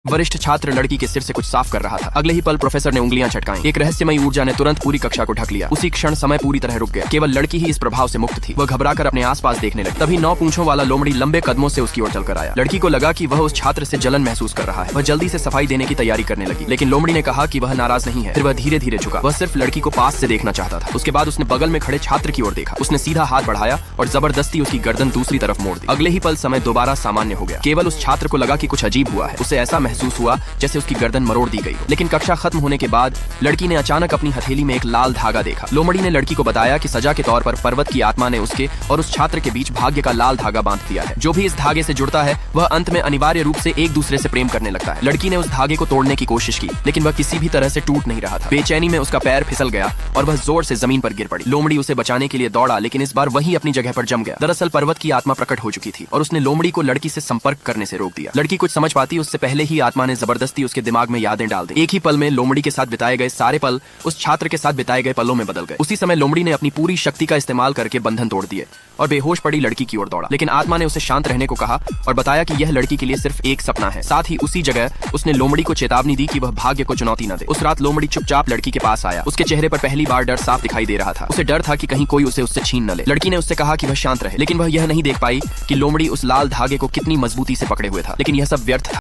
वरिष्ठ छात्र लड़की के सिर से कुछ साफ कर रहा था। अगले ही पल प्रोफेसर ने उंगलियां झटकाई। एक रहस्यमयी ऊर्जा ने तुरंत पूरी कक्षा को ढक लिया। उसी क्षण समय पूरी तरह रुक गया। केवल लड़की ही इस प्रभाव से मुक्त थी। वह घबराकर अपने आसपास देखने लगी। तभी 9 पूंछों वाला लोमड़ी लंबे कदमों से उसकी ओर चलकर आया। लड़की को लगा कि वह उस छात्र से जलन महसूस कर रहा है। वह जल्दी से सफाई देने की तैयारी करने लगी, लेकिन लोमड़ी ने कहा कि वह नाराज नहीं है। फिर वह धीरे धीरे झुका। वह सिर्फ लड़की को पास से देखना चाहता था। उसके बाद उसने बगल में खड़े छात्र की ओर देखा। उसने सीधा हाथ बढ़ाया और जबरदस्ती उसकी गर्दन दूसरी तरफ मोड़ दी। अगले ही पल समय दोबारा सामान्य हो गया। केवल उस छात्र को लगा कि कुछ अजीब हुआ है। उसे ऐसा महसूस हुआ जैसे उसकी गर्दन मरोड़ दी गई हो। लेकिन कक्षा खत्म होने के बाद लड़की ने अचानक अपनी हथेली में एक लाल धागा देखा। लोमड़ी ने लड़की को बताया कि सजा के तौर पर पर्वत की आत्मा ने उसके और उस छात्र के बीच भाग्य का लाल धागा बांध दिया है। जो भी इस धागे से जुड़ता है वह अंत में अनिवार्य रूप से एक दूसरे से प्रेम करने लगता है। लड़की ने उस धागे को तोड़ने की कोशिश की, लेकिन वह किसी भी तरह से टूट नहीं रहा था। बेचैनी में उसका पैर फिसल गया और वह जोर से जमीन पर गिर पड़ी। लोमड़ी उसे बचाने के लिए दौड़ा, लेकिन इस बार वही अपनी जगह पर जम गया। दरअसल पर्वत की आत्मा प्रकट हो चुकी थी और उसने लोमड़ी को लड़की से संपर्क करने से रोक दिया। लड़की कुछ समझ पाती उससे पहले ही आत्मा ने जबरदस्ती उसके दिमाग में यादें डाल दी। एक ही पल में लोमड़ी के साथ बिताए गए सारे पल उस छात्र के साथ बिताए गए पलों में बदल गए। उसी समय लोमड़ी ने अपनी पूरी शक्ति का इस्तेमाल करके बंधन तोड़ दिए और बेहोश पड़ी लड़की की ओर दौड़ा। लेकिन आत्मा ने उसे शांत रहने को कहा और बताया कि यह लड़की के लिए सिर्फ एक सपना है। साथ ही उसी जगह उसने लोमड़ी को चेतावनी दी कि वह भाग्य को चुनौती न दे। उस रात लोमड़ी चुपचाप लड़की के पास आया। उसके चेहरे पर पहली बार डर साफ दिखाई दे रहा था। उसे डर था कि कहीं कोई उसे उससे छीन न ले। लड़की ने उससे कहा कि वह शांत रहे, लेकिन वह यह नहीं देख पाई कि लोमड़ी उस लाल धागे को कितनी मजबूती से पकड़े हुए था। लेकिन यह सब व्यर्थ था।